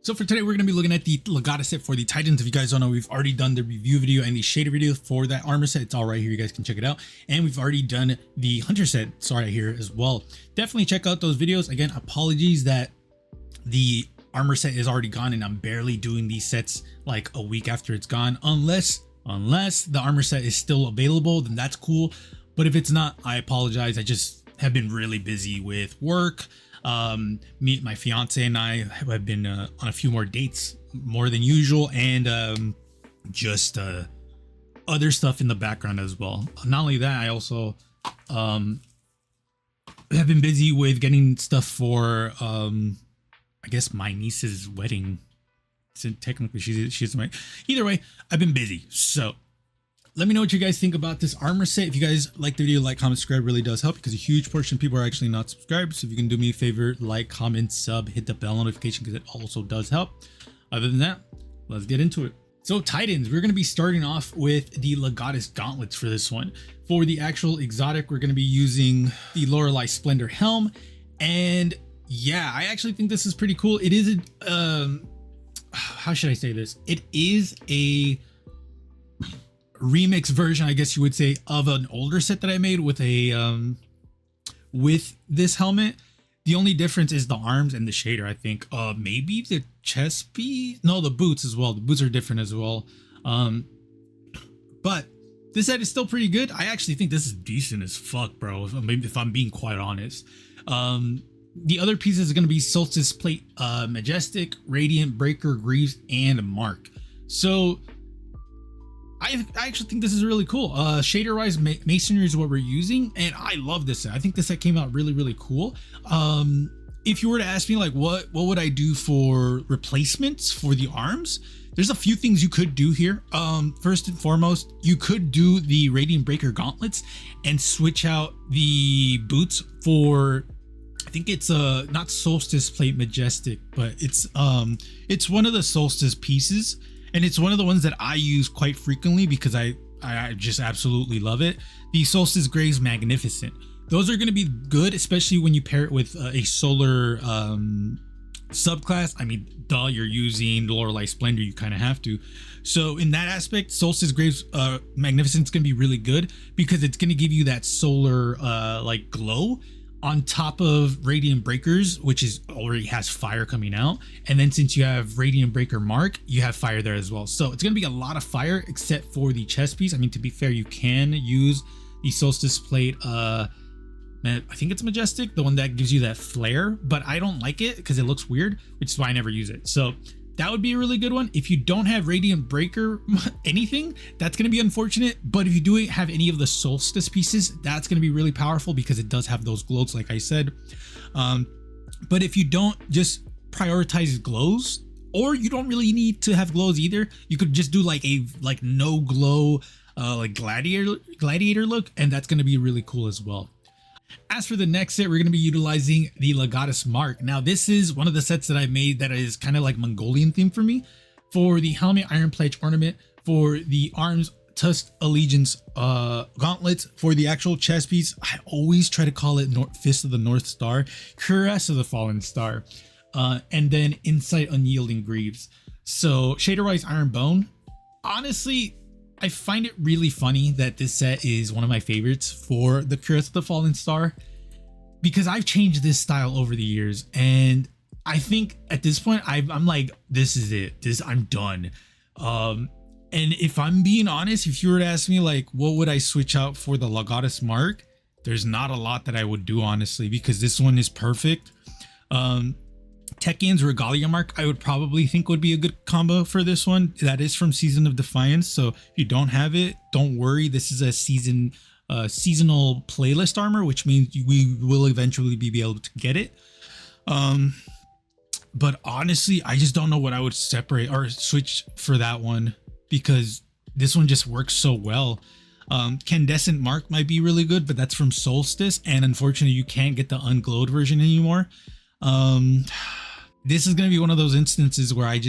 So for today, we're going to be looking at the Legatus set for the Titans. If you guys don't know, we've already done the review video and the shader video for that armor set. It's all right here. You guys can check it out. And we've already done the Hunter set, sorry, here as well. Definitely check out those videos. Again, apologies that the armor set is already gone and I'm barely doing these sets like a week after it's gone. Unless the armor set is still available, then that's cool. But if it's not, I apologize. I just have been really busy with work. My fiance and I have been on a few more dates more than usual, and just other stuff in the background as well. Not only that, I also have been busy with getting stuff for I guess my niece's wedding. So technically she's my, either way, I've been busy. So let me know what you guys think about this armor set. If you guys like the video, like, comment, subscribe really does help because a huge portion of people are actually not subscribed. So if you can do me a favor, like, comment, sub, hit the bell notification because it also does help. Other than that, let's get into it. So Titans, we're going to be starting off with the Legatus gauntlets for this one. For the actual exotic, we're going to be using the Lorelei Splendor helm. And yeah, I actually think this is pretty cool. It is a, how should I say this? It is a remix version, I guess you would say, of an older set that I made with a with this helmet. The only difference is the arms and the shader, I think. Maybe the chest piece, no, the boots as well. The boots are different as well. But this set is still pretty good. I actually think this is decent as fuck, bro, if I'm being quite honest. The other pieces are going to be Solstice Plate, Majestic, Radiant, Breaker, Greaves, and Mark. So I actually think this is really cool. Shader wise, masonry is what we're using, and I love this set. I think this set came out really cool. If you were to ask me like what would I do for replacements for the arms, there's a few things you could do here. First and foremost, you could do the Radiant Breaker gauntlets and switch out the boots for, I think it's not Solstice Plate Majestic, but it's one of the Solstice pieces. And it's one of the ones that I use quite frequently because I just absolutely love it. The Solstice Graves Magnificent. Those are going to be good, especially when you pair it with a solar subclass. I mean, duh, you're using Lorelei Splendor, you kind of have to. So in that aspect, Solstice Graves Magnificent is going to be really good because it's going to give you that solar like glow on top of Radiant Breakers, which is already has fire coming out. And then since you have Radiant Breaker Mark, you have fire there as well. So it's going to be a lot of fire except for the chest piece. I mean, to be fair, you can use the Solstice Plate. I think it's Majestic, the one that gives you that flare, but I don't like it because it looks weird, which is why I never use it. So that would be a really good one. If you don't have Radiant Breaker anything, that's going to be unfortunate. But if you do have any of the Solstice pieces, that's going to be really powerful because it does have those glows, like I said. But if you don't, just prioritize glows, or you don't really need to have glows either. You could just do like a no glow like gladiator look, and that's going to be really cool as well. As for the next set, we're going to be utilizing the Legatus Mark. Now, this is one of the sets that I made that is kind of like Mongolian theme for me. For the helmet, Iron Pledge ornament. For the arms, Tusk Allegiance gauntlets. For the actual chest piece, I always try to call it Fist of the North Star, Caress of the Fallen Star, and then Insight Unyielding Greaves. So shader-wise, Iron Bone. Honestly, I find it really funny that this set is one of my favorites for the Curse of the Fallen Star because I've changed this style over the years, and I think at this point I'm like, this is it. I'm done. And if I'm being honest, if you were to ask me like what would I switch out for the Legatus Mark, there's not a lot that I would do, honestly, because this one is perfect. Tekken's Regalia Mark, I would probably think would be a good combo for this one. That is from Season of Defiance, so if you don't have it, don't worry. This is a seasonal playlist armor, which means we will eventually be able to get it. But honestly, I just don't know what I would separate or switch for that one because this one just works so well. Candescent Mark might be really good, but that's from Solstice, and unfortunately you can't get the unglowed version anymore. This is going to be one of those instances where I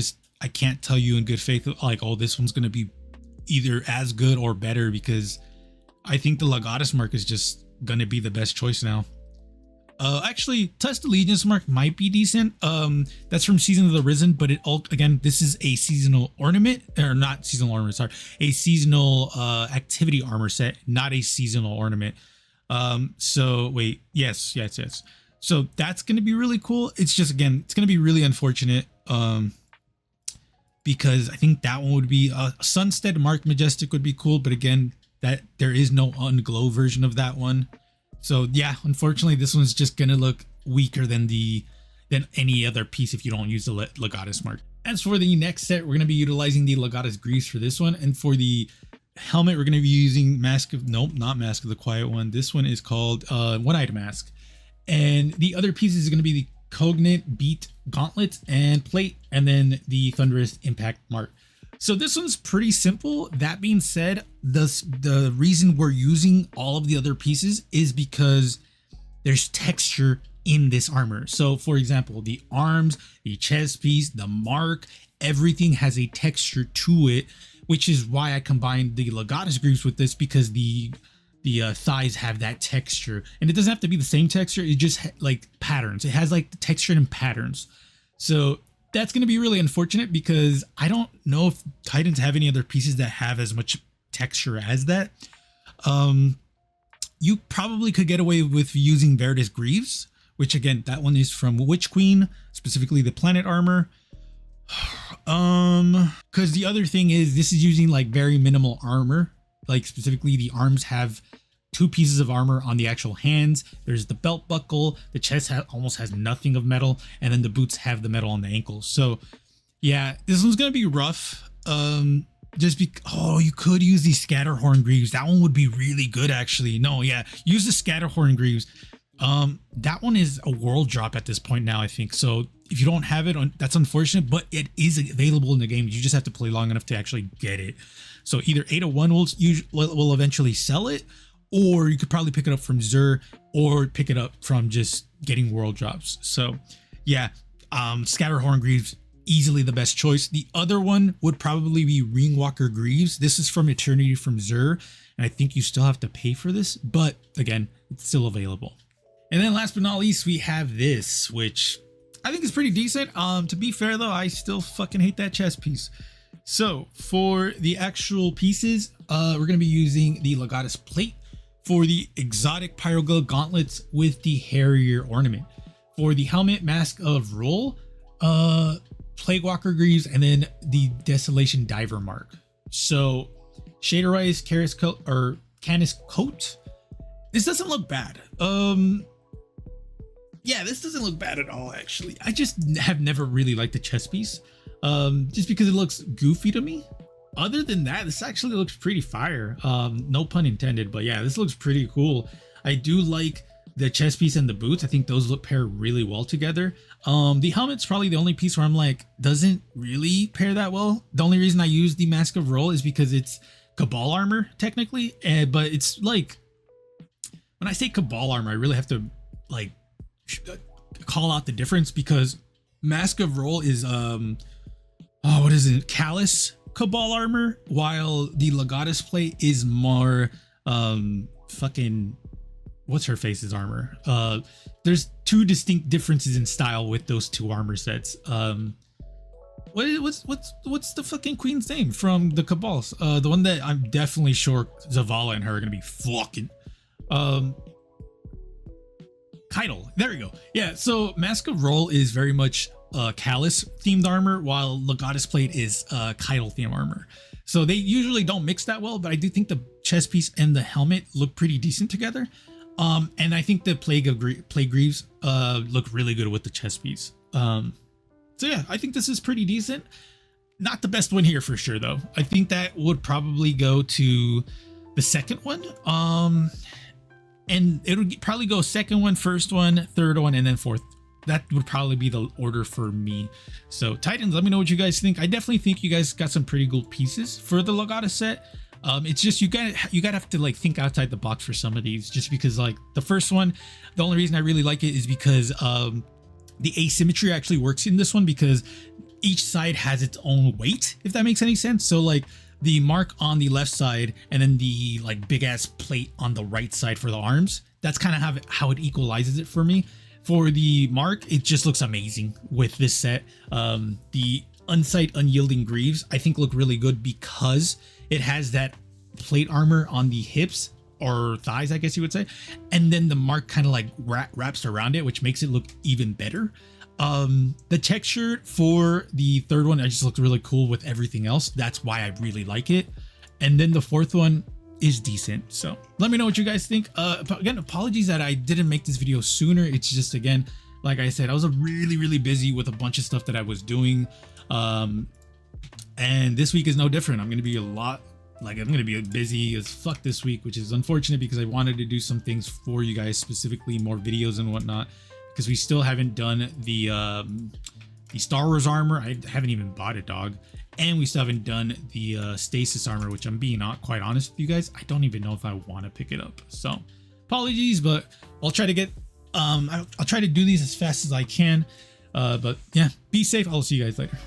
can't tell you in good faith like, oh, this one's going to be either as good or better, because I think the Legatus Mark is just going to be the best choice now. Actually, Test Allegiance mark might be decent. That's from Season of the Risen, but it all again, this is a seasonal ornament, or not seasonal ornament, sorry, a seasonal activity armor set, not a seasonal ornament. So wait, yes. So that's gonna be really cool. It's just, again, it's gonna be really unfortunate. Because I think that one would be a Sunstead Mark Majestic would be cool, but again, that there is no unglow version of that one. So yeah, unfortunately, this one's just gonna look weaker than any other piece if you don't use the Legatus mark. As for the next set, we're gonna be utilizing the Legatus Greaves for this one, and for the helmet, we're gonna be using Mask of not Mask of the Quiet One. This one is called One Item Mask, and the other pieces is gonna be the Cognate, Beat, Gauntlet, and Plate, and then the Thunderous Impact mark. So this one's pretty simple. That being said, the reason we're using all of the other pieces is because there's texture in this armor. So for example, the arms, the chest piece, the mark, everything has a texture to it, which is why I combined the Legatus Greaves with this, because the thighs have that texture, and it doesn't have to be the same texture. It just like patterns. It has like the texture and patterns. So that's going to be really unfortunate, because I don't know if Titans have any other pieces that have as much texture as that. You probably could get away with using Veritas Greaves, which again, that one is from Witch Queen, specifically the planet armor. Because the other thing is, this is using like very minimal armor. Like specifically, the arms have 2 pieces of armor on the actual hands. There's the belt buckle, the chest almost has nothing of metal, and then the boots have the metal on the ankles. So yeah, this one's gonna be rough. Oh, you could use these Scatterhorn Greaves. That one would be really good, actually. No, yeah, use the Scatterhorn Greaves. That one is a world drop at this point now, I think. So if you don't have it, that's unfortunate, but it is available in the game. You just have to play long enough to actually get it. So either 801 will eventually sell it, or you could probably pick it up from Xur, or pick it up from just getting world drops. So yeah, Scatterhorn Greaves, easily the best choice. The other one would probably be Ringwalker Greaves. This is from Eternity from Xur, and I think you still have to pay for this, but again, it's still available. And then last but not least, we have this, which I think is pretty decent. To be fair though, I still fucking hate that chest piece. So for the actual pieces, we're going to be using the Legatus Plate for the exotic Pyroglow gauntlets with the Harrier ornament. For the helmet, Mask of Roll, Plaguewalker Greaves, and then the Desolation Diver mark. So Shaderized Canis Coat. This doesn't look bad. Yeah, this doesn't look bad at all, actually. I just have never really liked the chest piece, just because it looks goofy to me. Other than that, this actually looks pretty fire. No pun intended, but yeah, this looks pretty cool. I do like the chest piece and the boots. I think those pair really well together. The helmet's probably the only piece where I'm like, doesn't really pair that well. The only reason I use the Mask of Roll is because it's Cabal armor, technically, but it's like, when I say Cabal armor, I really have to like call out the difference, because Mask of Roll is what is it, Callus Cabal armor, while the Legatus Plate is more fucking what's her face's armor. There's 2 distinct differences in style with those 2 armor sets. What's the fucking queen's name from the Cabals? The one that I'm definitely sure Zavala and her are gonna be fucking Keitel. There we go. Yeah, so Mask of Roll is very much Callus themed armor, while Legatus Plate is Keitel themed armor. So they usually don't mix that well, but I do think the chest piece and the helmet look pretty decent together. And I think the Plague Greaves look really good with the chest piece. So yeah, I think this is pretty decent. Not the best one here for sure, though. I think that would probably go to the second one. And it would probably go second one, first one, third one, and then fourth. That would probably be the order for me. So Titans, let me know what you guys think. I definitely think you guys got some pretty good pieces for the Legatus set. It's just you gotta have to like think outside the box for some of these, just because like the first one, the only reason I really like it is because the asymmetry actually works in this one, because each side has its own weight, if that makes any sense. So like the mark on the left side and then the like big ass plate on the right side for the arms, that's kind of how it equalizes it for me. For the mark, it just looks amazing with this set. The Unsight Unyielding Greaves I think look really good because it has that plate armor on the hips or thighs, I guess you would say, and then the mark kind of like wraps around it, which makes it look even better. The texture for the third one, I just looked really cool with everything else. That's why I really like it. And then the fourth one is decent. So let me know what you guys think. Again, apologies that I didn't make this video sooner. It's just, again, like I said, I was really busy with a bunch of stuff that I was doing. And this week is no different. I'm going to be I'm going to be busy as fuck this week, which is unfortunate because I wanted to do some things for you guys, specifically more videos and whatnot, because we still haven't done the Star Wars armor. I haven't even bought it, dog. And we still haven't done the stasis armor, which I'm being not quite honest with you guys, I don't even know if I want to pick it up. So apologies, but I'll try to get I'll try to do these as fast as I can. But yeah, be safe. I'll see you guys later.